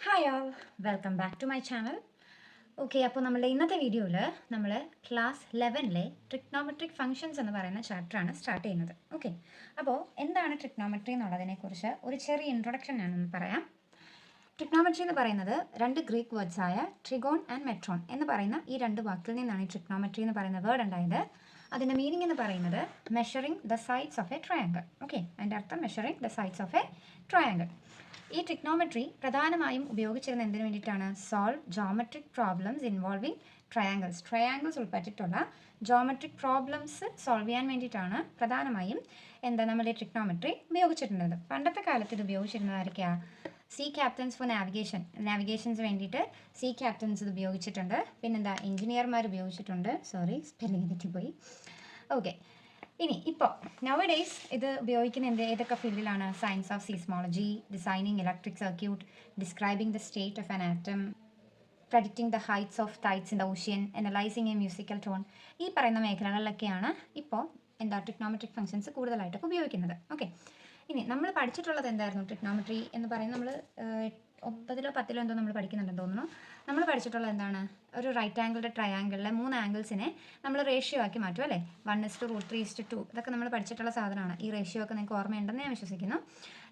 Hi all, welcome back to my channel. Okay, അപ്പോൾ നമ്മുടെ ഇന്നത്തെ വീഡിയോയിൽ നമ്മൾ ക്ലാസ് 11ലെ ട്രിഗ്നോമെട്രിക് ഫംഗ്ഷൻസ് എന്ന് പറയുന്ന ചാപ്റ്ററാണ് സ്റ്റാർട്ട് ചെയ്യുന്നത്. ഓക്കെ, അപ്പോൾ എന്താണ് ട്രിഗ്നോമെട്രി എന്നുള്ളതിനെക്കുറിച്ച് ഒരു ചെറിയ ഇൻട്രൊഡക്ഷൻ ഞാനൊന്ന് പറയാം. ട്രിഗ്നോമെട്രി എന്ന് പറയുന്നത് രണ്ട് ഗ്രീക്ക് വേർഡ്സായ ട്രിഗോൺ ആൻഡ് മെട്രോൺ എന്ന് പറയുന്ന ഈ രണ്ട് വാക്കിൽ നിന്നാണ് ഈ ട്രിഗ്നോമെട്രി എന്ന് പറയുന്ന വേർഡ് ഉണ്ടായത്. അതിൻ്റെ മീനിങ് എന്ന് പറയുന്നത് measuring the sides of A triangle. Okay, അതിൻ്റെ അർത്ഥം measuring the sides of A triangle. ഈ ട്രിഗ്നോമെട്രി പ്രധാനമായും ഉപയോഗിച്ചിരുന്ന എന്തിനു വേണ്ടിയിട്ടാണ്? Solve geometric problems involving triangles ഉൾപ്പെട്ടിട്ടുള്ള ജോമെട്രിക് പ്രോബ്ലംസ് സോൾവ് ചെയ്യാൻ വേണ്ടിയിട്ടാണ് പ്രധാനമായും നമ്മൾ ഈ ട്രിഗ്നോമെട്രി ഉപയോഗിച്ചിട്ടുള്ളത്. പണ്ടത്തെ കാലത്ത് ഇത് ഉപയോഗിച്ചിരുന്നതായിരിക്കാം സീ ക്യാപ്റ്റൻസ് ഫോർ നാവിഗേഷൻസ് വേണ്ടിയിട്ട് സീ ക്യാപ്റ്റൻസ് ഇത് ഉപയോഗിച്ചിട്ടുണ്ട്. പിന്നെന്താ, എഞ്ചിനീയർമാർ ഉപയോഗിച്ചിട്ടുണ്ട്. സ്പെല്ലിംഗ് തെറ്റിപ്പോയി. ഓക്കെ, ഇനി ഇപ്പോൾ നവഡേയ്സ് ഇത് ഉപയോഗിക്കുന്ന ഏതൊക്കെ ഫീൽഡിലാണ്? Science of seismology, designing electric circuit, describing the state of an atom, predicting the heights of tides in the ocean, analysing a musical tone. ഈ പറയുന്ന മേഖലകളിലൊക്കെയാണ് ഇപ്പോൾ ട്രിഗ്നോമെട്രിക് ഫംഗ്ഷൻസ് കൂടുതലായിട്ടൊക്കെ ഉപയോഗിക്കുന്നത്. ഓക്കെ, ഇനി നമ്മൾ പഠിച്ചിട്ടുള്ളത് എന്തായിരുന്നു? ട്രിഗ്നോമെട്രി എന്ന് പറയുന്നത് നമ്മൾ 9-ോ 10-ലോ എന്തോ നമ്മൾ പഠിക്കുന്നുണ്ടെന്ന് തോന്നുന്നു. നമ്മൾ പഠിച്ചിട്ടുള്ളത് എന്താണ്? ഒരു റൈറ്റ് ആംഗിളുടെ ട്രയാങ്കിളിലെ 3 ആംഗിൾസിനെ നമ്മൾ റേഷ്യോ ആക്കി മാറ്റും അല്ലേ? 1:√3:2 ഇതൊക്കെ നമ്മൾ പഠിച്ചിട്ടുള്ള സാധനമാണ്. ഈ റേഷ്യോ ഒക്കെ നിങ്ങൾക്ക് ഓർമ്മയുണ്ടെന്ന് ഞാൻ വിശ്വസിക്കുന്നു.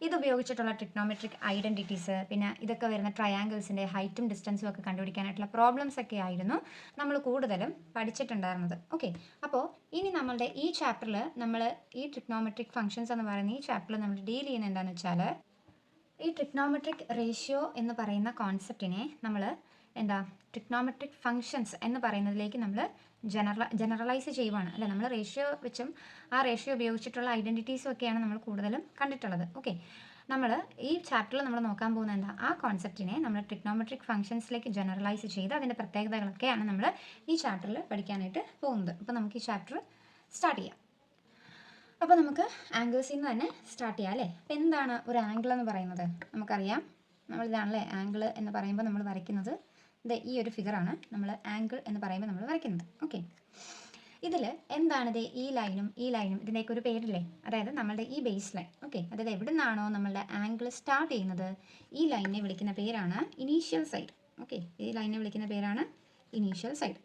ഇത് ഉപയോഗിച്ചിട്ടുള്ള ട്രിഗ്നോമെട്രിക് ഐഡൻറ്റിറ്റീസ്, പിന്നെ ഇതൊക്കെ വരുന്ന ട്രയാങ്കിൾസിൻ്റെ ഹൈറ്റും ഡിസ്റ്റൻസും ഒക്കെ കണ്ടുപിടിക്കാനായിട്ടുള്ള പ്രോബ്ലംസ് ഒക്കെ ആയിരുന്നു നമ്മൾ കൂടുതലും പഠിച്ചിട്ടുണ്ടായിരുന്നത്. ഓക്കെ, അപ്പോൾ ഇനി നമ്മളുടെ ഈ ചാപ്റ്ററിൽ നമ്മൾ ഈ ട്രിഗ്നോമെട്രിക് ഫംഗ്ഷൻസ് എന്ന് പറയുന്ന ഈ ചാപ്റ്ററിൽ നമ്മൾ ഡീൽ ചെയ്യുന്നത് എന്താണെന്ന് വെച്ചാൽ ഈ ട്രിഗ്നോമെട്രിക് റേഷ്യോ എന്ന് പറയുന്ന കോൺസെപ്റ്റിനെ നമ്മൾ ട്രിഗ്നോമെട്രിക് ഫംഗ്ഷൻസ് എന്ന് പറയുന്നതിലേക്ക് നമ്മൾ ജനറലൈസ് ചെയ്യുവാണ് അല്ലേ? നമ്മൾ റേഷ്യോ വെച്ചും ആ റേഷ്യോ ഉപയോഗിച്ചിട്ടുള്ള ഐഡൻറ്റിറ്റീസും ഒക്കെയാണ് നമ്മൾ കൂടുതലും കണ്ടിട്ടുള്ളത്. ഓക്കെ, നമ്മൾ ഈ ചാപ്റ്ററിൽ നമ്മൾ നോക്കാൻ പോകുന്ന ആ കോൺസെപ്റ്റിനെ നമ്മൾ ട്രിഗ്നോമെട്രിക് ഫംഗ്ഷൻസിലേക്ക് ജനറലൈസ് ചെയ്ത് അതിൻ്റെ പ്രത്യേകതകളൊക്കെയാണ് നമ്മൾ ഈ ചാപ്റ്ററിൽ പഠിക്കാനായിട്ട് പോകുന്നത്. അപ്പോൾ നമുക്ക് ഈ ചാപ്റ്റർ സ്റ്റാർട്ട് ചെയ്യാം. അപ്പോൾ നമുക്ക് ആംഗിൾസിൽ നിന്ന് തന്നെ സ്റ്റാർട്ട് ചെയ്യാം അല്ലേ? അപ്പോൾ എന്താണ് ഒരു ആംഗിൾ എന്ന് പറയുന്നത്? നമുക്കറിയാം, നമ്മളിതാണല്ലേ ആംഗിൾ എന്ന് പറയുമ്പോൾ നമ്മൾ വരയ്ക്കുന്നത്. ഈ ഒരു ഫിഗറാണ് നമ്മൾ ആംഗിൾ എന്ന് പറയുമ്പോൾ നമ്മൾ വരയ്ക്കുന്നത്. ഓക്കെ, ഇതിൽ എന്താണിത്? ഈ ലൈനും ഇതിൻ്റെയൊക്കെ ഒരു പേരില്ലേ? അതായത് നമ്മളുടെ ഈ ബേസ് ലൈൻ. ഓക്കെ, അതായത് എവിടെ നിന്നാണോ നമ്മളുടെ ആംഗിൾ സ്റ്റാർട്ട് ചെയ്യുന്നത്, ഈ ലൈനിനെ വിളിക്കുന്ന പേരാണ് ഇനീഷ്യൽ സൈഡ്. ഓക്കെ, ഈ ലൈനിനെ വിളിക്കുന്ന പേരാണ് ഇനീഷ്യൽ സൈഡ്.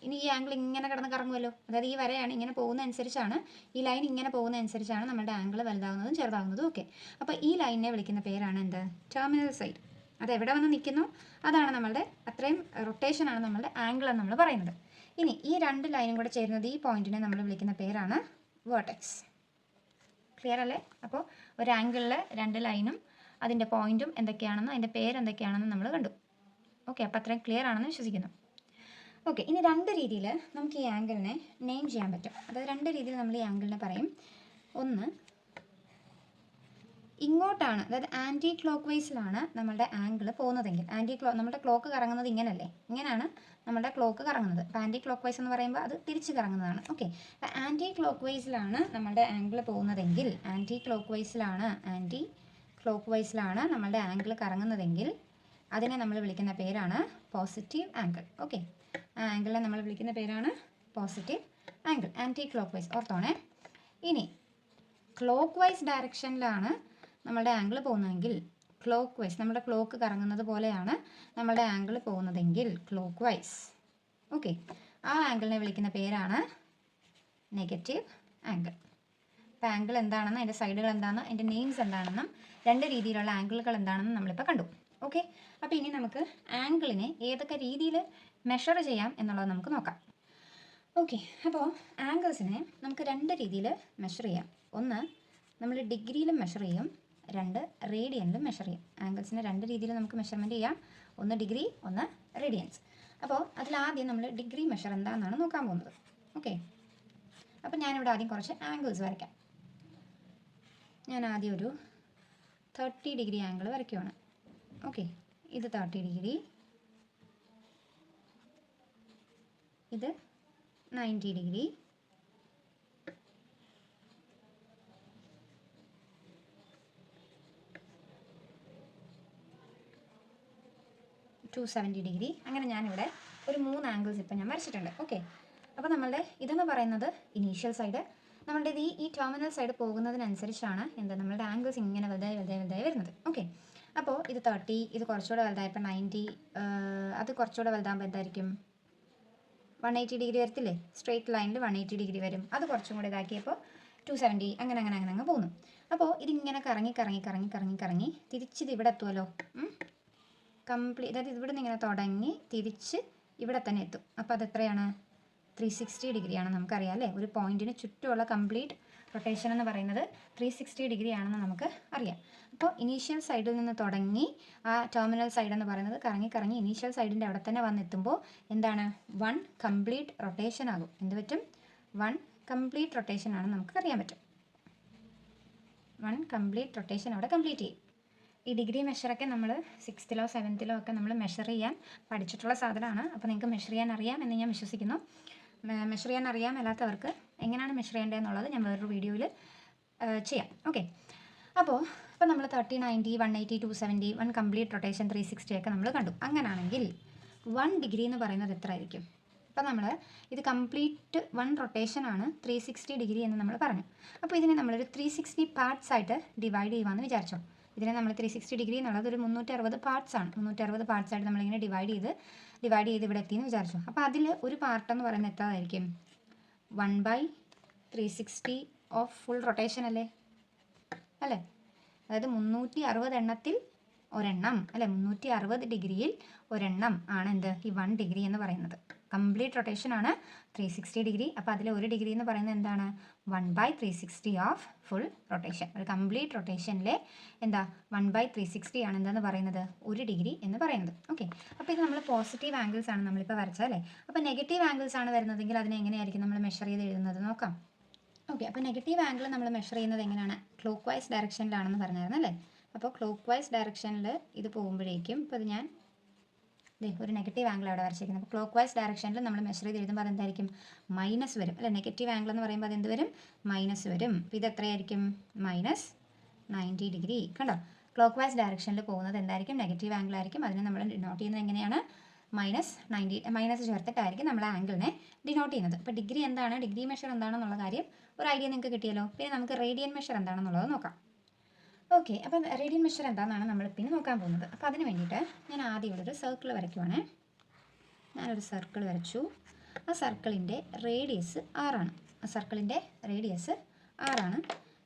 ഇനി ഈ ആംഗിൾ ഇങ്ങനെ കിടന്ന് കറങ്ങുമല്ലോ, അതായത് ഈ വരയാണ് ഇങ്ങനെ പോകുന്ന അനുസരിച്ചാണ്, ഈ ലൈൻ ഇങ്ങനെ പോകുന്ന അനുസരിച്ചാണ് നമ്മുടെ ആംഗിൾ വലുതാകുന്നതും ചെറുതാകുന്നതും. ഓക്കെ, അപ്പോൾ ഈ ലൈനിനെ വിളിക്കുന്ന പേരാണ് എന്ത്? Terminal side. അത് എവിടെ വന്ന് നിൽക്കുന്നു, അതാണ് നമ്മളുടെ അത്രയും റൊട്ടേഷനാണ് നമ്മളുടെ ആംഗിൾ എന്ന് നമ്മൾ പറയുന്നത്. ഇനി ഈ രണ്ട് ലൈനും കൂടെ ചേരുന്നത് ഈ പോയിന്റിനെ നമ്മൾ വിളിക്കുന്ന പേരാണ് വേർട്ടെക്സ്. ക്ലിയർ അല്ലേ? അപ്പോൾ ഒരു ആംഗിളിൽ രണ്ട് ലൈനും അതിൻ്റെ പോയിന്റും എന്തൊക്കെയാണെന്നും അതിൻ്റെ പേരെന്തൊക്കെയാണെന്നും നമ്മൾ കണ്ടു. ഓക്കെ, അപ്പോൾ അത്രയും ക്ലിയർ ആണെന്ന് വിശ്വസിക്കുന്നു. ഓക്കെ, ഇനി രണ്ട് രീതിയിൽ നമുക്ക് ഈ ആംഗിളിനെ നെയിം ചെയ്യാൻ പറ്റും. അതായത് രണ്ട് രീതിയിൽ നമ്മൾ ഈ ആംഗിളിനെ പറയും. ഒന്ന്, ഇങ്ങോട്ടാണ്, അതായത് ആൻറ്റി ക്ലോക്ക് വൈസിലാണ് നമ്മളുടെ ആംഗിൾ പോകുന്നതെങ്കിൽ, നമ്മുടെ ക്ലോക്ക് കറങ്ങുന്നത് ഇങ്ങനല്ലേ? ഇങ്ങനെയാണ് നമ്മുടെ ക്ലോക്ക് കറങ്ങുന്നത്. അപ്പോൾ ആൻറ്റി ക്ലോക്ക് വൈസ് എന്ന് പറയുമ്പോൾ അത് തിരിച്ച് കറങ്ങുന്നതാണ്. ഓക്കെ, അപ്പോൾ ആൻറ്റി ക്ലോക്ക് വൈസിലാണ് നമ്മളുടെ ആംഗിൾ പോകുന്നതെങ്കിൽ, ആൻറ്റി ക്ലോക്ക് വൈസിലാണ് നമ്മളുടെ ആംഗിൾ കറങ്ങുന്നതെങ്കിൽ അതിനെ നമ്മൾ വിളിക്കുന്ന പേരാണ് പോസിറ്റീവ് ആംഗിൾ. ഓക്കെ, ആ ആംഗിളിനെ നമ്മൾ വിളിക്കുന്ന പേരാണ് positive angle, anticlockwise. ഓർത്തോണേ. ഇനി ക്ലോക്ക് വൈസ് ഡയറക്ഷനിലാണ് നമ്മളുടെ ആംഗിൾ പോകുന്നതെങ്കിൽ, ക്ലോക്ക് വൈസ് നമ്മുടെ ക്ലോക്ക് കറങ്ങുന്നത് പോലെയാണ് നമ്മളുടെ ആംഗിൾ പോകുന്നതെങ്കിൽ ക്ലോക്ക് വൈസ്, ഓക്കെ, ആ ആംഗിളിനെ വിളിക്കുന്ന പേരാണ് നെഗറ്റീവ് ആംഗിൾ. അപ്പോൾ ആംഗിൾ എന്താണെന്നും അതിൻ്റെ സൈഡുകൾ എന്താണെന്നും അതിൻ്റെ നെയിംസ് എന്താണെന്നും രണ്ട് രീതിയിലുള്ള ആംഗിളുകൾ എന്താണെന്നും നമ്മളിപ്പോൾ കണ്ടു. ഓക്കെ, അപ്പോൾ ഇനി നമുക്ക് ആംഗിളിനെ ഏതൊക്കെ രീതിയിൽ മെഷർ ചെയ്യാം എന്നുള്ളത് നമുക്ക് നോക്കാം. ഓക്കെ, അപ്പോൾ ആംഗിൾസിനെ നമുക്ക് രണ്ട് രീതിയിൽ മെഷർ ചെയ്യാം. ഒന്ന്, നമ്മൾ ഡിഗ്രിയിലും മെഷർ ചെയ്യും. രണ്ട്, റേഡിയനിലും മെഷർ ചെയ്യും. ആംഗിൾസിനെ രണ്ട് രീതിയിൽ നമുക്ക് മെഷർമെൻറ്റ് ചെയ്യാം. ഒന്ന് ഡിഗ്രി, ഒന്ന് റേഡിയൻസ്. അപ്പോൾ അതിലാദ്യം നമ്മൾ ഡിഗ്രി മെഷർ എന്താണെന്നാണ് നോക്കാൻ പോകുന്നത്. ഓക്കെ, അപ്പോൾ ഞാനിവിടെ ആദ്യം കുറച്ച് ആംഗിൾസ് വരയ്ക്കാം. ഞാൻ ആദ്യം ഒരു 30 ഡിഗ്രി ആംഗിൾ വരയ്ക്കുവാണ്. ഓക്കെ, ഇത് 30 ഡിഗ്രി, ഇത് 90 ഡിഗ്രി, $270 ഡിഗ്രി. അങ്ങനെ ഞാനിവിടെ ഒരു 3 ആംഗിൾസ് ഇപ്പം ഞാൻ വരച്ചിട്ടുണ്ട്. ഓക്കെ, അപ്പോൾ നമ്മളുടെ ഇതെന്ന് പറയുന്നത് ഇനീഷ്യൽ സൈഡ്. നമ്മളുടെ ഈ ടെർമിനൽ സൈഡ് പോകുന്നതിനനുസരിച്ചാണ് നമ്മളുടെ ആംഗിൾസ് ഇങ്ങനെ വലുതായി വരുന്നത്. ഓക്കെ, അപ്പോൾ ഇത് 30, ഇത് കുറച്ചുകൂടെ വലുതായപ്പോൾ 90, അത് കുറച്ചുകൂടെ വലുതാകുമ്പോൾ എന്തായിരിക്കും 180 ഡിഗ്രി വരത്തില്ലേ? സ്ട്രെയിറ്റ് ലൈനിൽ 180 ഡിഗ്രി വരും. അത് കുറച്ചും കൂടെ ഇതാക്കിയപ്പോൾ 270, അങ്ങനെ അങ്ങനെ അങ്ങനെ അങ്ങ് പോകുന്നു. അപ്പോൾ ഇതിങ്ങനെ കറങ്ങി കറങ്ങി കറങ്ങി കറങ്ങി കറങ്ങി തിരിച്ചിത് ഇവിടെ എത്തുമല്ലോ. കംപ്ലീറ്റ്, അതായത് ഇവിടെ നിന്ന് ഇങ്ങനെ തുടങ്ങി തിരിച്ച് ഇവിടെ തന്നെ എത്തും. അപ്പോൾ അത് എത്രയാണ്? 360 ഡിഗ്രിയാണ്. നമുക്കറിയാം അല്ലേ, ഒരു പോയിന്റിന് ചുറ്റുമുള്ള കംപ്ലീറ്റ് റൊട്ടേഷൻ എന്ന് പറയുന്നത് 360 ഡിഗ്രി ആണെന്ന് നമുക്ക് അറിയാം. അപ്പോൾ ഇനീഷ്യൽ സൈഡിൽ നിന്ന് തുടങ്ങി ആ ടെർമിനൽ സൈഡ് എന്ന് പറയുന്നത് കറങ്ങി കറങ്ങി ഇനീഷ്യൽ സൈഡിൻ്റെ അവിടെ തന്നെ വന്നെത്തുമ്പോൾ എന്താണ്? 1 കംപ്ലീറ്റ് റൊട്ടേഷൻ ആകും. എന്ത് പറ്റും? 1 കംപ്ലീറ്റ് റൊട്ടേഷൻ ആണെന്ന് നമുക്ക് അറിയാൻ പറ്റും. 1 കംപ്ലീറ്റ് റൊട്ടേഷൻ അവിടെ കംപ്ലീറ്റ് ചെയ്യും. ഈ ഡിഗ്രി മെഷറൊക്കെ നമ്മൾ 6th-ലോ 7th-ലോ ഒക്കെ നമ്മൾ മെഷർ ചെയ്യാൻ പഠിച്ചിട്ടുള്ള സാധനമാണ്. അപ്പോൾ നിങ്ങൾക്ക് മെഷർ ചെയ്യാൻ അറിയാം എന്ന് ഞാൻ വിശ്വസിക്കുന്നു. മെഷർ ചെയ്യാൻ അറിയാൻ മേലാത്തവർക്ക് എങ്ങനെയാണ് മെഷർ ചെയ്യേണ്ടതെന്നുള്ളത് ഞാൻ വേറൊരു വീഡിയോയിൽ ചെയ്യാം. ഓക്കെ, അപ്പോൾ നമ്മൾ 30, 90, 180, 270, 1 കംപ്ലീറ്റ് റൊട്ടേഷൻ 360 ഒക്കെ നമ്മൾ കണ്ടു. അങ്ങനെയാണെങ്കിൽ 1 ഡിഗ്രി എന്ന് പറയുന്നത് എത്ര ആയിരിക്കും? അപ്പോൾ നമ്മൾ ഇത് കംപ്ലീറ്റ് 1 റൊട്ടേഷനാണ് 360 ഡിഗ്രി എന്ന് നമ്മൾ പറഞ്ഞു. അപ്പോൾ ഇതിനെ നമ്മളൊരു 360 പാർട്സ് ആയിട്ട് ഡിവൈഡ് ചെയ്യുവാന്ന് വിചാരിച്ചോ. ഇതിനെ നമ്മൾ 360 ഡിഗ്രി എന്നുള്ളത് ഒരു 360 പാർട്സ് ആണ്. 360 പാർട്സ് ആയിട്ട് നമ്മളിങ്ങനെ ഡിവൈഡ് ചെയ്ത് ഇവിടെ എത്തിയെന്ന് വിചാരിച്ചു. അപ്പോൾ അതിൽ ഒരു പാർട്ട് എന്ന് പറയുന്നത് എത്രയായിരിക്കും? 1/360 ഓഫ് ഫുൾ റൊട്ടേഷൻ അല്ലേ? അതായത് 360 എണ്ണത്തിൽ ഒരെണ്ണം അല്ലേ? 360 ഡിഗ്രിയിൽ ഒരെണ്ണം ആണ് എന്ത്? ഈ 1 ഡിഗ്രി എന്ന് പറയുന്നത്. കംപ്ലീറ്റ് റൊട്ടേഷൻ ആണ് 360 ഡിഗ്രി. അപ്പോൾ അതിൽ 1 ഡിഗ്രി എന്ന് പറയുന്നത് എന്താണ്? 1/360 ഓഫ് ഫുൾ റൊട്ടേഷൻ. ഒരു കംപ്ലീറ്റ് റൊട്ടേഷനിലെ എന്താ 1/360 ആണ് എന്താന്ന് പറയുന്നത്? 1 ഡിഗ്രി എന്ന് പറയുന്നത്. ഓക്കെ, അപ്പോൾ ഇത് നമ്മൾ പോസിറ്റീവ് ആംഗിൾസ് ആണ് നമ്മളിപ്പോൾ വരച്ചത് അല്ലേ? അപ്പോൾ നെഗറ്റീവ് ആംഗിൾസ് ആണ് വരുന്നതെങ്കിൽ അതിനെ എങ്ങനെയായിരിക്കും നമ്മൾ മെഷർ ചെയ്ത് എഴുതുന്നത് നോക്കാം. ഓക്കെ, അപ്പോൾ നെഗറ്റീവ് ആംഗിൾ നമ്മൾ മെഷർ ചെയ്യുന്നത് എങ്ങനെയാണ്? ക്ലോക്ക് വൈസ് ഡയറക്ഷനിലാണെന്ന് പറഞ്ഞായിരുന്നു അല്ലേ? അപ്പോൾ ക്ലോക്ക് വൈസ് ഡയറക്ഷനിൽ ഇത് പോകുമ്പോഴേക്കും ഇപ്പോൾ ഇത് ഞാൻ ഒരു നെഗറ്റീവ് ആംഗിൾ അവിടെ വരച്ചിരിക്കുന്നത്. അപ്പോൾ ക്ലോക്ക് വൈസ് ഡയറക്ഷനിൽ നമ്മൾ മെഷർ ചെയ്ത് എഴുതുമ്പോൾ അതെന്തായിരിക്കും? മൈനസ് വരും അല്ലേ? നെഗറ്റീവ് ആംഗിൾ എന്ന് പറയുമ്പോൾ അതെന്ത് വരും? മൈനസ് വരും. അപ്പോൾ ഇത് എത്രയായിരിക്കും? -90 ഡിഗ്രി. കണ്ടോ? ക്ലോക്ക് വൈസ് ഡയറക്ഷനിൽ പോകുന്നത് എന്തായിരിക്കും? നെഗറ്റീവ് ആംഗിൾ ആയിരിക്കും. അതിനെ നമ്മൾ ഡിനോട്ട് ചെയ്യുന്നത് എങ്ങനെയാണ്? -90, മൈനസ് ചേർത്തിട്ടായിരിക്കും നമ്മൾ ആംഗിളിനെ ഡിനോട്ട് ചെയ്യുന്നത്. അപ്പോൾ ഡിഗ്രി എന്താണ്, ഡിഗ്രി മെഷർ എന്താണെന്നുള്ള കാര്യം ഒരു ഐഡിയ നിങ്ങൾക്ക് കിട്ടിയല്ലോ. പിന്നെ നമുക്ക് റേഡിയൻ മെഷർ എന്താണെന്നുള്ളത് നോക്കാം. ഓക്കെ, അപ്പം റേഡിയൻ മെഷർ എന്താണെന്നാണ് നമ്മൾ പിന്നെ നോക്കാൻ പോകുന്നത്. അപ്പോൾ അതിന് വേണ്ടിയിട്ട് ഞാൻ ആദ്യം ഇവിടെ ഒരു സർക്കിൾ വരയ്ക്കുവാണേ. ഞാനൊരു സർക്കിൾ വരച്ചു. ആ സർക്കിളിൻ്റെ റേഡിയസ് 6 ആണ്.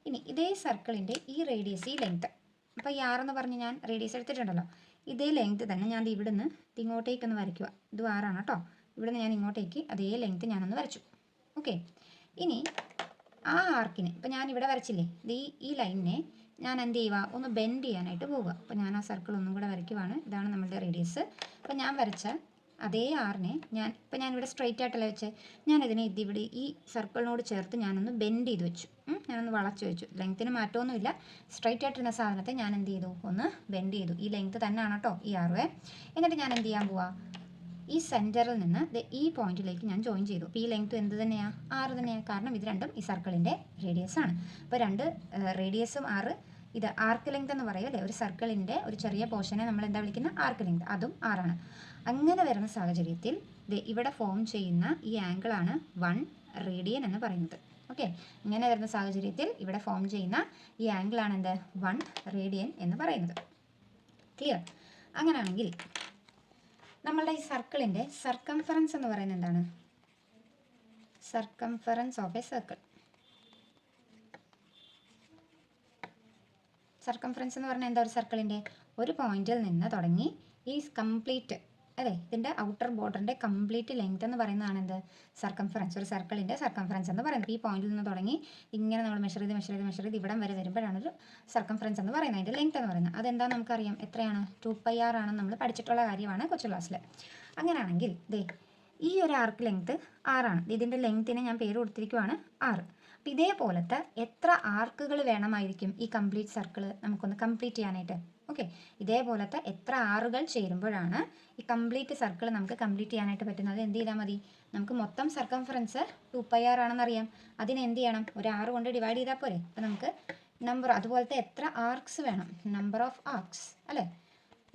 ഇനി ഇതേ സർക്കിളിൻ്റെ ഈ റേഡിയസ്, ഈ ലെങ്ത്ത്, അപ്പോൾ ഈ 6 എന്ന് പറഞ്ഞ് ഞാൻ റേഡിയസ് എടുത്തിട്ടുണ്ടല്ലോ, ഇതേ ലെങ്ത്ത് തന്നെ ഞാൻ ഇവിടുന്ന് ഇങ്ങോട്ടേക്കൊന്ന് വരയ്ക്കുക. ഇത് 6 ആണ് കേട്ടോ. ഇവിടുന്ന് ഞാൻ ഇങ്ങോട്ടേക്ക് അതേ ലെങ്ത്ത് ഞാനൊന്ന് വരച്ചു. ഓക്കെ, ഇനി ആ ആർക്കിന് ഇപ്പോൾ ഞാൻ ഇവിടെ വരച്ചില്ലേ, ഈ ലൈനിനെ ഞാൻ എന്ത് ചെയ്യുക? ഒന്ന് ബെൻഡ് ചെയ്യാനായിട്ട് പോവുക. അപ്പോൾ ഞാൻ ആ സർക്കിൾ ഒന്നും കൂടെ വരയ്ക്കുവാണ്. ഇതാണ് നമ്മളുടെ റേഡിയസ്. അപ്പോൾ ഞാൻ വരച്ച അതേ ആറിനെ ഞാനിവിടെ സ്ട്രെയിറ്റ് ആയിട്ടല്ല വെച്ച്, ഞാനിതിനെ ഇതിവിടെ ഈ സർക്കിളിനോട് ചേർത്ത് ഞാനൊന്ന് ബെൻഡ് ചെയ്ത് വെച്ചു. ഞാനൊന്ന് വളച്ച് വെച്ചു. ലെങ്ത്തിന് മാറ്റമൊന്നുമില്ല. സ്ട്രെയിറ്റ് ആയിട്ടിരുന്ന സാധനത്തെ ഞാൻ എന്ത് ചെയ്തു? ഒന്ന് ബെൻഡ് ചെയ്തു. ഈ ലെങ്ത്ത് തന്നെയാണ് കേട്ടോ ഈ ആറുവേ. എന്നിട്ട് ഞാൻ എന്ത് ചെയ്യാൻ പോവാ? ഈ സെൻറ്ററിൽ നിന്ന് ഈ പോയിന്റിലേക്ക് ഞാൻ ജോയിൻ ചെയ്തു. അപ്പോൾ ഈ ലെങ്ത്ത് എന്ത് തന്നെയാണ്? 6 തന്നെയാണ്. കാരണം ഇത് രണ്ടും ഈ സർക്കിളിൻ്റെ റേഡിയസ് ആണ്. അപ്പോൾ 2 റേഡിയസും 6. ഇത് ആർക്ക് ലെങ്ത് എന്ന് പറയുമല്ലേ? ഒരു സർക്കിളിൻ്റെ ഒരു ചെറിയ പോർഷനെ നമ്മൾ എന്താ വിളിക്കുന്നത്? Arc length. അതും 6 ആണ്. അങ്ങനെ വരുന്ന സാഹചര്യത്തിൽ ഇവിടെ ഫോം ചെയ്യുന്ന ഈ ആംഗിളാണ് 1 റേഡിയൻ എന്ന് പറയുന്നത്. ഓക്കെ, ഇങ്ങനെ വരുന്ന സാഹചര്യത്തിൽ ഇവിടെ ഫോം ചെയ്യുന്ന ഈ ആംഗിളാണ് എന്ത്? 1 റേഡിയൻ എന്ന് പറയുന്നത്. ക്ലിയർ? അങ്ങനെയാണെങ്കിൽ നമ്മളുടെ ഈ സർക്കിളിൻ്റെ സർക്കംഫറൻസ് എന്ന് പറയുന്നത് എന്താണ്? Circumference of A circle. Circumference എന്ന് പറഞ്ഞാൽ എന്താ? ഒരു സർക്കിളിൻ്റെ ഒരു പോയിന്റിൽ നിന്ന് തുടങ്ങി ഈ കംപ്ലീറ്റ് അതെ ഇതിൻ്റെ ഔട്ടർ ബോർഡറിൻ്റെ കംപ്ലീറ്റ് ലെങ്ത് എന്ന് പറയുന്നതാണ് എന്ത്? സർക്കംഫറൻസ്. ഒരു സർക്കിളിൻ്റെ സർക്കംഫറൻസ് എന്ന് പറയുന്നത് ഈ പോയിന്റിൽ നിന്ന് തുടങ്ങി ഇങ്ങനെ നമ്മൾ മെഷർ ചെയ്ത് ഇവിടം വരെ വരുമ്പോഴാണ് ഒരു സർക്കംഫറൻസ് എന്ന് പറയുന്നത്. അതിൻ്റെ ലെങ്ത് എന്ന് പറയുന്നത് അതെന്താ നമുക്കറിയാം. എത്രയാണ്? 2πr ആണെന്ന് നമ്മൾ പഠിച്ചിട്ടുള്ള കാര്യമാണ് കൊച്ചു ക്ലാസ്സിൽ. അങ്ങനെയാണെങ്കിൽ ഈ ഒരു ആർക്ക് ലെങ്ത് 6 ആണ്. ഇതിൻ്റെ ലെങ്ത്തിന് ഞാൻ പേര് കൊടുത്തിരിക്കുവാണ് 6. അപ്പോൾ ഇതേപോലത്തെ എത്ര ആർക്കുകൾ വേണമായിരിക്കും ഈ കംപ്ലീറ്റ് സർക്കിൾ നമുക്കൊന്ന് കംപ്ലീറ്റ് ചെയ്യാനായിട്ട്? ഓക്കെ, ഇതേപോലത്തെ എത്ര ആറുകൾ ചേരുമ്പോഴാണ് ഈ കംപ്ലീറ്റ് സർക്കിൾ നമുക്ക് കംപ്ലീറ്റ് ചെയ്യാനായിട്ട് പറ്റുന്നത്? എന്ത് ചെയ്താൽ മതി? നമുക്ക് മൊത്തം സർക്കംഫറൻസ് 2πr ആണെന്നറിയാം. അതിന് എന്ത് ചെയ്യണം? ഒരു 6 കൊണ്ട് ഡിവൈഡ് ചെയ്താൽ പോരെ? അപ്പോൾ നമുക്ക് നമ്പർ അതുപോലത്തെ എത്ര ആർക്സ് വേണം? നമ്പർ ഓഫ് ആർക്സ് അല്ലേ?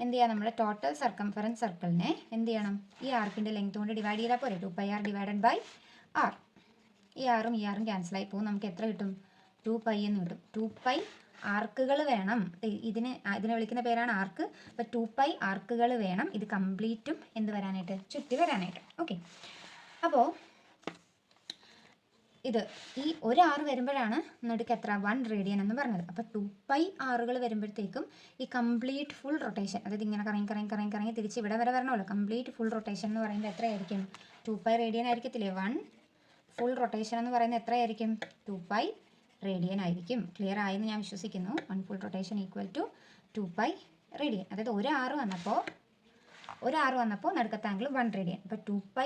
എന്ത് ചെയ്യാം? നമ്മുടെ ടോട്ടൽ സർക്കംഫറൻസ് സർക്കിളിനെ എന്ത് ചെയ്യണം? ഈ ആർക്കിൻ്റെ ലെങ്ത് കൊണ്ട് ഡിവൈഡ് ചെയ്താൽ പോരെ? 2πr divided by R. ഈ ആറും ക്യാൻസലായി പോകും. നമുക്ക് എത്ര കിട്ടും? 2π എന്ന് കിട്ടും. 2π ആർക്കുകൾ വേണം. ഇതിനെ വിളിക്കുന്ന പേരാണ് ആർക്ക്. അപ്പോൾ 2π ആർക്കുകൾ വേണം ഇത് കംപ്ലീറ്റും എന്ത് വരാനായിട്ട്, ചുറ്റി വരാനായിട്ട്. ഓക്കെ, അപ്പോൾ ഇത് ഈ ഒരു ആറ് വരുമ്പോഴാണ് നടുക്ക് എത്ര 1 റേഡിയൻ എന്ന് പറഞ്ഞത്. അപ്പോൾ 2π ആറുകൾ വരുമ്പോഴത്തേക്കും ഈ കംപ്ലീറ്റ് ഫുൾ റൊട്ടേഷൻ, അതായത് ഇങ്ങനെ കറങ്ങി തിരിച്ച് ഇവിടെ വരെ വരണമല്ലോ. കംപ്ലീറ്റ് ഫുൾ റൊട്ടേഷൻ എന്ന് പറയുമ്പോൾ എത്രയായിരിക്കും? 2π റേഡിയൻ ആയിരിക്കത്തില്ലേ? 1 ഫുൾ റൊട്ടേഷൻ എന്ന് പറയുന്നത് എത്രയായിരിക്കും? 2π റേഡിയൻ ആയിരിക്കും. ക്ലിയർ ആയെന്ന് ഞാൻ വിശ്വസിക്കുന്നു. 1 full rotation equal to 2π radian. അതായത് ഒരു ആറ് വന്നപ്പോൾ നടുക്കത്തെ ആംഗിൾ 1 റേഡിയൻ. അപ്പോൾ 2π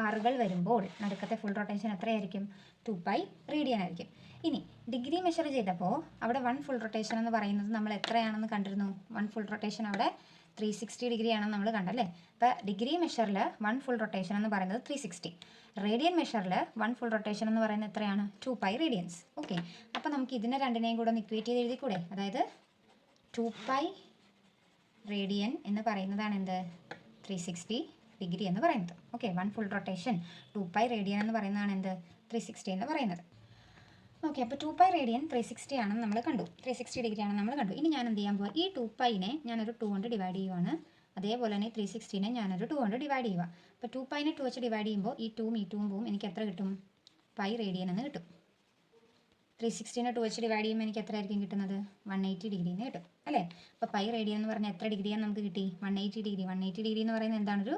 ആറുകൾ വരുമ്പോൾ നടുക്കത്തെ ഫുൾ റൊട്ടേഷൻ എത്രയായിരിക്കും? 2π റേഡിയൻ ആയിരിക്കും. ഇനി ഡിഗ്രി മെഷർ ചെയ്തപ്പോൾ അവിടെ 1 ഫുൾ റൊട്ടേഷൻ എന്ന് പറയുന്നത് നമ്മൾ എത്രയാണെന്ന് കണ്ടിരുന്നു? 1 ഫുൾ റൊട്ടേഷൻ അവിടെ 360 ഡിഗ്രി ആണെന്ന് നമ്മൾ കണ്ടല്ലേ. അപ്പോൾ ഡിഗ്രി മെഷറിൽ 1 ഫുൾ റൊട്ടേഷൻ എന്ന് പറയുന്നത് 360. റേഡിയൻ മെഷറിൽ 1 ഫുൾ റൊട്ടേഷൻ എന്ന് പറയുന്നത് എത്രയാണ്? 2π റേഡിയൻസ്. ഓക്കെ, അപ്പോൾ നമുക്ക് ഇതിനെ രണ്ടിനെയും കൂടെ ഒന്ന് ഇക്വേറ്റ് ചെയ്ത് എഴുതിക്കൂടെ? അതായത് 2π റേഡിയൻ എന്ന് പറയുന്നതാണ് എന്ത്? 360 ഡിഗ്രി എന്ന് പറയുന്നത്. ഓക്കെ, 1 ഫുൾ റൊട്ടേഷൻ 2π റേഡിയൻ എന്ന് പറയുന്നതാണ് എന്ത്? 360 എന്ന് പറയുന്നത്. ഓക്കെ, അപ്പോൾ 2π റേഡിയൻ 360 ആണെന്ന് നമ്മൾ കണ്ടു, 360 ഡിഗ്രി ആണെന്ന് നമ്മൾ കണ്ടു. ഇനി ഞാൻ എന്ത് ചെയ്യാൻ പോവാം? ഈ 2πനെ ഞാനൊരു 2 കൊണ്ട് ഡിവൈഡ് ചെയ്യുവാണ്. അതേപോലെ തന്നെ 360നെ ഞാനൊരു 2 കൊണ്ട് ഡിവൈഡ് ചെയ്യുക. അപ്പോൾ 2πനെ 2 വെച്ച് ഡിവൈഡ് ചെയ്യുമ്പോൾ ഈ 2ഉം ഈ 2ഉം പോവും. എനിക്ക് എത്ര കിട്ടും? π റേഡിയൻ എന്ന് കിട്ടും. 360നെ 2 വെച്ച് ഡിവൈഡ് ചെയ്യുമ്പോൾ എനിക്ക് എത്ര ആയിരിക്കും കിട്ടുന്നത്? 180 ഡിഗ്രി എന്ന് കിട്ടും അല്ലേ. അപ്പോൾ പൈ റേഡിയൻ എന്ന് പറഞ്ഞാൽ എത്ര ഡിഗ്രിയാണ് നമുക്ക് കിട്ടി? 180 ഡിഗ്രി. 180 ഡിഗ്രി എന്ന് പറയുന്നത് എന്താണ്? ഒരു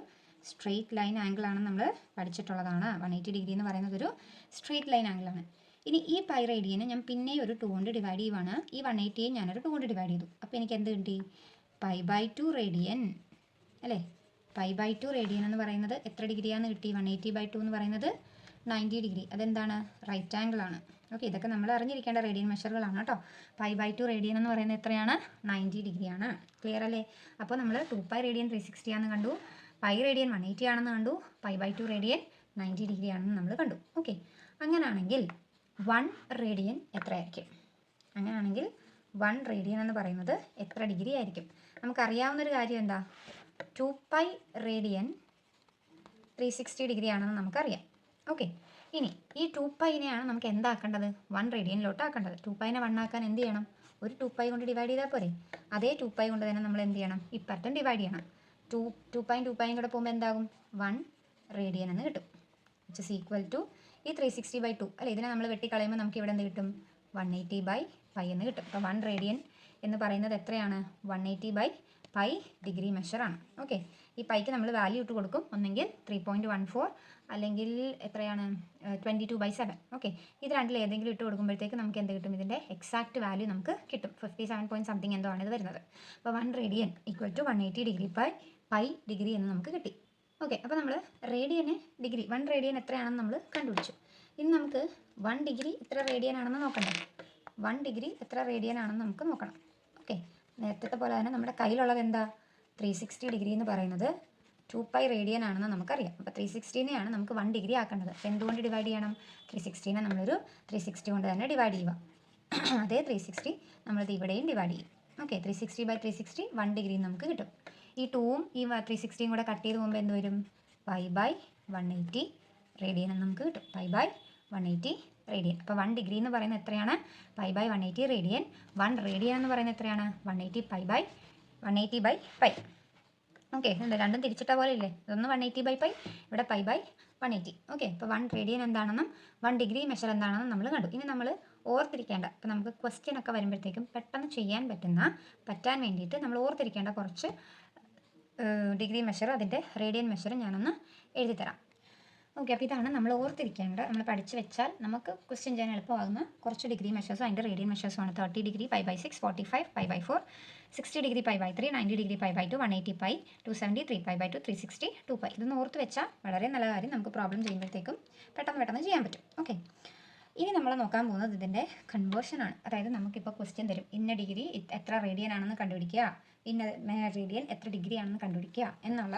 സ്ട്രെയിറ്റ് ലൈൻ ആംഗിൾ ആണെന്ന് നമ്മൾ പഠിച്ചിട്ടുള്ളതാണ്. 180 ഡിഗ്രി എന്ന് പറയുന്നത് ഒരു സ്ട്രെയിറ്റ് ലൈൻ ആംഗിളാണ്. ഇനി ഈ പൈ റേഡിയനെ ഞാൻ പിന്നെ ഒരു 2 കൊണ്ട് ഡിവൈഡ് ചെയ്യുവാണ്. ഈ 180യെ ഞാനൊരു 2 കൊണ്ട് ഡിവൈഡ് ചെയ്തു. അപ്പോൾ എനിക്ക് എന്ത് കിട്ടി? π/2 റേഡിയൻ അല്ലേ. π/2 റേഡിയൻ എന്ന് പറയുന്നത് എത്ര ഡിഗ്രിയാണെന്ന് കിട്ടി? 180/2 എന്ന് പറയുന്നത് 90 ഡിഗ്രി. അതെന്താണ്? റൈറ്റ് ആംഗിൾ ആണ്. ഓക്കെ, ഇതൊക്കെ നമ്മൾ അറിഞ്ഞിരിക്കേണ്ട റേഡിയൻ മെഷറുകളാണ് കേട്ടോ. π/2 റേഡിയൻ എന്ന് പറയുന്നത് എത്രയാണ്? 90 ഡിഗ്രിയാണ്. ക്ലിയർ അല്ലേ? അപ്പോൾ നമ്മൾ 2π റേഡിയൻ 360 ആണെന്ന് കണ്ടു, പൈ റേഡിയൻ 180 ആണെന്ന് കണ്ടു, π/2 റേഡിയൻ 90 ഡിഗ്രി ആണെന്ന് നമ്മൾ കണ്ടു. ഓക്കെ, അങ്ങനെയാണെങ്കിൽ 1 റേഡിയൻ എത്രയായിരിക്കും? അങ്ങനെയാണെങ്കിൽ 1 റേഡിയൻ എന്ന് പറയുന്നത് എത്ര ഡിഗ്രി ആയിരിക്കും? നമുക്കറിയാവുന്നൊരു കാര്യം എന്താ? 2π റേഡിയൻ 360 ഡിഗ്രി ആണെന്ന് നമുക്കറിയാം. ഓക്കെ, ഇനി ഈ 2πനെയാണ് നമുക്ക് എന്താക്കേണ്ടത്? 1 റേഡിയനിലോട്ട് ആക്കേണ്ടത്. 2πനെ 1 ആക്കാൻ എന്ത് ചെയ്യണം? ഒരു 2π കൊണ്ട് ഡിവൈഡ് ചെയ്താൽ പോരെ? അതേ 2π കൊണ്ട് തന്നെ നമ്മൾ എന്ത് ചെയ്യണം? ഇപ്പുറത്തും ഡിവൈഡ് ചെയ്യണം. 2πയും 2πയും കൂടെ പോകുമ്പോൾ എന്താകും? 1 റേഡിയൻ എന്ന് കിട്ടും. വിച്ച് ഇസ് ഈക്വൽ ടു ഈ 360/2 അല്ലേ. ഇതിനെ നമ്മൾ വെട്ടിക്കളയുമ്പോൾ നമുക്ക് ഇവിടെ എന്ത് കിട്ടും? 180/π എന്ന് കിട്ടും. അപ്പോൾ 1 റേഡിയൻ എന്ന് പറയുന്നത് എത്രയാണ്? 180/π ഡിഗ്രി മെഷറാണ്. ഓക്കെ, ഈ പൈക്ക് നമ്മൾ വാല്യൂ ഇട്ട് കൊടുക്കും. ഒന്നെങ്കിൽ 3.14 അല്ലെങ്കിൽ എത്രയാണ്? 22/7. ഓക്കെ, ഇത് രണ്ടിൽ ഏതെങ്കിലും ഇട്ട് കൊടുക്കുമ്പോഴത്തേക്ക് നമുക്ക് എന്ത് കിട്ടും? ഇതിൻ്റെ എക്സാക്ട് വാല്യൂ നമുക്ക് കിട്ടും. 57 പോയിന്റ് സംതിങ് എന്തോ ആണ് ഇത് വരുന്നത്. അപ്പോൾ 1 radian equal to 180 degree pi degree എന്ന് നമുക്ക് കിട്ടി. ഓക്കെ, അപ്പോൾ നമ്മൾ റേഡിയന് ഡിഗ്രി 1 റേഡിയൻ എത്രയാണെന്ന് നമ്മൾ കണ്ടുപിടിച്ചു. ഇനി നമുക്ക് 1 ഡിഗ്രി എത്ര റേഡിയൻ ആണെന്ന് നോക്കണ്ടേ? 1 ഡിഗ്രി എത്ര റേഡിയൻ ആണെന്ന് നമുക്ക് നോക്കണം. ഓക്കെ, നേരത്തെ പോലെ തന്നെ നമ്മുടെ കയ്യിലുള്ളത് എന്താ? 360 ഡിഗ്രി എന്ന് പറയുന്നത് 2π റേഡിയൻ ആണെന്ന് നമുക്കറിയാം. അപ്പോൾ 360നെയാണ് നമുക്ക് 1 ഡിഗ്രി ആക്കേണ്ടത്. അപ്പോൾ എന്തുകൊണ്ട് ഡിവൈഡ് ചെയ്യണം? 360നെ നമ്മളൊരു 360 കൊണ്ട് തന്നെ ഡിവൈഡ് ചെയ്യുക. അതേ 360 നമ്മളിത് ഇവിടെയും ഡിവൈഡ് ചെയ്യും. ഓക്കെ, 360/360 1 ഡിഗ്രി നമുക്ക് കിട്ടും. ഈ 2ഉം ഈ 360യും കൂടെ കട്ട് ചെയ്ത് പോകുമ്പോൾ എന്ത് വരും? π/180 റേഡിയൻ എന്ന് നമുക്ക് കിട്ടും. π/180 റേഡിയൻ. അപ്പോൾ 1 ഡിഗ്രി എന്ന് പറയുന്നത് എത്രയാണ്? π/180 റേഡിയൻ. 1 റേഡിയൻ എന്ന് പറയുന്നത് എത്രയാണ്? 180/π. ഓക്കെ, ഉണ്ട്, രണ്ടും തിരിച്ചിട്ട പോലെ ഇല്ലേ? ഇതൊന്ന് 180/π, ഇവിടെ π/180. ഓക്കെ, അപ്പോൾ 1 റേഡിയൻ എന്താണെന്നും 1 ഡിഗ്രി മെഷർ എന്താണെന്നും നമ്മൾ കണ്ടു. ഇനി നമ്മൾ ഓർത്തിരിക്കേണ്ട, ഇപ്പോൾ നമുക്ക് ക്വസ്റ്റ്യൻ ഒക്കെ വരുമ്പോഴത്തേക്കും പെട്ടെന്ന് ചെയ്യാൻ പറ്റാൻ വേണ്ടിയിട്ട് നമ്മൾ ഓർത്തിരിക്കേണ്ട കുറച്ച് ഡിഗ്രി മെഷർ, അതിൻ്റെ റേഡിയൻ മെഷർ ഞാനൊന്ന് എഴുതിത്തരാം. ഓക്കെ, അപ്പോൾ ഇതാണ് നമ്മൾ ഓർത്തിരിക്കേണ്ടത്. നമ്മൾ പഠിച്ച് വെച്ചാൽ നമുക്ക് ക്വസ്റ്റ്യൻ ചെയ്യാൻ എളുപ്പമാകുന്ന കുറച്ച് ഡിഗ്രി മെഷേഴ്സും അതിൻ്റെ റേഡിയൻ മെഷേഴ്സുമാണ്. 30 ഡിഗ്രി π/6, 45 π/4, 60 ഡിഗ്രി π/3, 90 ഡിഗ്രി π/2, 180π, 270, 3π/2, 360, 2π. ഇതൊന്ന് ഓർത്ത് വെച്ചാൽ വളരെ നല്ല കാര്യം. നമുക്ക് പ്രോബ്ലം ചെയ്യുമ്പോഴത്തേക്കും പെട്ടെന്ന് ചെയ്യാൻ പറ്റും. ഓക്കെ, ഇനി നമ്മൾ നോക്കാൻ പോകുന്നത് ഇതിൻ്റെ കൺവേർഷനാണ്. അതായത് നമുക്കിപ്പോൾ ക്വസ്റ്റ്യൻ തരും, ഇന്ന ഡിഗ്രി എത്ര റേഡിയൻ ആണെന്ന് കണ്ടുപിടിക്കുക, ഇന്ന റേഡിയൻ എത്ര ഡിഗ്രി ആണെന്ന് കണ്ടുപിടിക്കുക എന്നുള്ള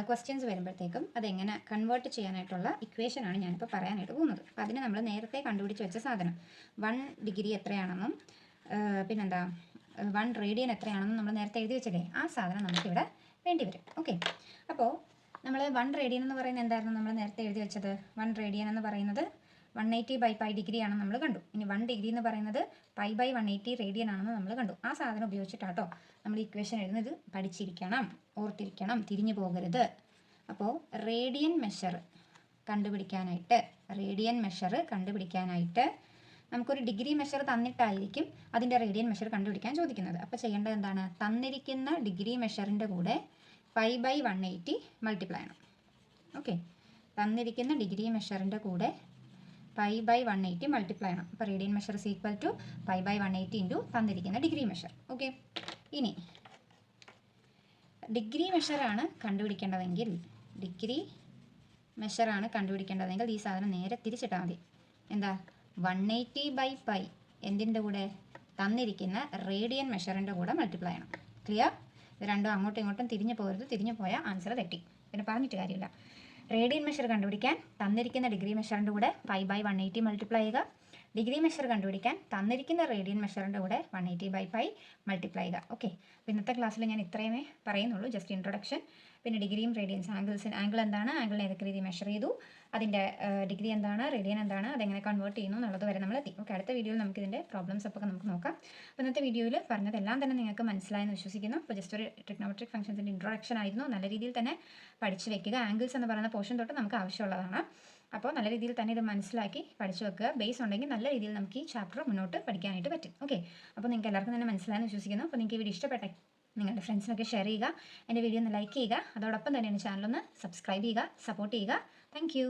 ക്വസ്റ്റ്യൻസ് വരുമ്പോഴത്തേക്കും അതെങ്ങനെ കൺവേർട്ട് ചെയ്യാനായിട്ടുള്ള ഇക്വേഷനാണ് ഞാനിപ്പോൾ പറയാനായിട്ട് പോകുന്നത്. അപ്പോൾ അതിന് നമ്മൾ നേരത്തെ കണ്ടുപിടിച്ച് വെച്ച സാധനം 1 ഡിഗ്രി എത്രയാണെന്നും പിന്നെന്താ 1 റേഡിയൻ എത്രയാണെന്നും നമ്മൾ നേരത്തെ എഴുതി വെച്ചില്ലേ, ആ സാധനം നമുക്കിവിടെ വേണ്ടി വരും. ഓക്കെ, അപ്പോൾ നമ്മൾ 1 റേഡിയൻ എന്ന് പറയുന്നത് എന്തായിരുന്നു നമ്മൾ നേരത്തെ എഴുതി വെച്ചത്? 1 റേഡിയൻ എന്ന് പറയുന്നത് 180/π ഡിഗ്രി ആണെന്ന് നമ്മൾ കണ്ടു. ഇനി 1 ഡിഗ്രി എന്ന് പറയുന്നത് π/180 റേഡിയൻ ആണെന്ന് നമ്മൾ കണ്ടു. ആ സാധനം ഉപയോഗിച്ചിട്ടാട്ടോ നമ്മൾ ഇക്വേഷൻ എഴുതുന്നത്. പഠിച്ചിരിക്കണം, ഓർത്തിരിക്കണം, തിരിഞ്ഞു പോകരുത്. അപ്പോൾ റേഡിയൻ മെഷർ കണ്ടുപിടിക്കാനായിട്ട് നമുക്കൊരു ഡിഗ്രി മെഷർ തന്നിട്ടായിരിക്കും അതിൻ്റെ റേഡിയൻ മെഷർ കണ്ടുപിടിക്കാൻ ചോദിക്കുന്നത്. അപ്പോൾ ചെയ്യേണ്ടത് എന്താണ്? തന്നിരിക്കുന്ന ഡിഗ്രി മെഷറിൻ്റെ കൂടെ π/180 മൾട്ടിപ്ലൈ ചെയ്യണം. ഓക്കെ, തന്നിരിക്കുന്ന ഡിഗ്രി മെഷറിൻ്റെ കൂടെ π/180 മൾട്ടിപ്ലൈ ചെയ്യണം. അപ്പോൾ radian measure is equal to π/180 into തന്നിരിക്കുന്ന ഡിഗ്രി മെഷർ. ഓക്കെ, ഇനി ഡിഗ്രി മെഷറാണ് കണ്ടുപിടിക്കേണ്ടതെങ്കിൽ ഈ സാധനം നേരെ തിരിച്ചിട്ടാൽ മതി. എന്താ? 180/π എന്തിൻ്റെ കൂടെ? തന്നിരിക്കുന്ന റേഡിയൻ മെഷറിൻ്റെ കൂടെ മൾട്ടിപ്ലൈ ചെയ്യണം. ക്ലിയർ? ഇത് രണ്ടും അങ്ങോട്ടും ഇങ്ങോട്ടും തിരിഞ്ഞു പോകരുത്. തിരിഞ്ഞു പോയാൽ ആൻസർ തെറ്റി. പിന്നെ പറഞ്ഞിട്ട് കാര്യമില്ല. റേഡിയൻ മെഷർ കണ്ടുപിടിക്കാൻ തന്നിരിക്കുന്ന ഡിഗ്രി മെഷറിൻ്റെ കൂടെ π/180 മൾട്ടിപ്ലൈ ചെയ്യുക. ഡിഗ്രി മെഷർ കണ്ടുപിടിക്കാൻ തന്നിരിക്കുന്ന റേഡിയൻ മെഷറിൻ്റെ കൂടെ 180/π മൾട്ടിപ്ലൈ ചെയ്യുക. ഓക്കെ, അപ്പോൾ ഇന്നത്തെ ക്ലാസ്സിൽ ഞാൻ ഇത്രയുമേ പറയുന്നുള്ളൂ. Just introduction. പിന്നെ ഡിഗ്രിയും റേഡിയൻസ്, ആംഗിൾ എന്താണ്, ആംഗിളിനെ ഏതൊക്കെ രീതി മെഷർ ചെയ്തു, അതിൻ്റെ ഡിഗ്രി എന്താണ്, റേഡിയൻ എന്താണ്, അതെങ്ങനെ കൺവേർട്ട് ചെയ്യുന്നു എന്നുള്ളത് വരെ നമ്മൾ എത്തി. ഓക്കെ, അടുത്ത വീഡിയോയിൽ നമുക്ക് ഇതിൻ്റെ പ്രോബ്ലംസ് ഒക്കെ നമുക്ക് നോക്കാം. അപ്പോൾ ഇന്നത്തെ വീഡിയോയിൽ പറഞ്ഞതെല്ലാം തന്നെ നിങ്ങൾക്ക് മനസ്സിലായെന്ന് വിശ്വസിക്കുന്നു. അപ്പോൾ ജസ്റ്റ് ഒരു ട്രിഗ്നോമെട്രിക് ഫംഗ്ഷൻസിൻ്റെ ഇൻട്രൊഡക്ഷൻ ആയിരുന്നു. നല്ല രീതിയിൽ തന്നെ പഠിച്ചു വെക്കുക. ആംഗിൾസ് എന്ന് പറയുന്ന പോർഷൻ തൊട്ട് നമുക്ക് ആവശ്യമുള്ളതാണ്. അപ്പോൾ നല്ല രീതിയിൽ തന്നെ ഇത് മനസ്സിലാക്കി പഠിച്ചു വെക്കുക. ബേസ് ഉണ്ടെങ്കിൽ നല്ല രീതിയിൽ നമുക്ക് ഈ ചാപ്റ്റർ മുന്നോട്ട് പഠിക്കാനായിട്ട് പറ്റും. ഓക്കെ, അപ്പോൾ നിങ്ങൾക്ക് എല്ലാവർക്കും തന്നെ മനസ്സിലായെന്ന് വിശ്വസിക്കുന്നു. അപ്പോൾ നിങ്ങൾക്ക് ഈ വീഡിയോ ഇഷ്ടപ്പെട്ടെ നിങ്ങളുടെ ഫ്രണ്ട്സിനൊക്കെ ഷെയർ ചെയ്യുക. എൻ്റെ വീഡിയോ ഒന്ന് ലൈക്ക് ചെയ്യുക. അതോടൊപ്പം തന്നെ എൻ്റെ ചാനലൊന്ന് സബ്സ്ക്രൈബ് ചെയ്യുക, സപ്പോർട്ട് ചെയ്യുക. Thank you.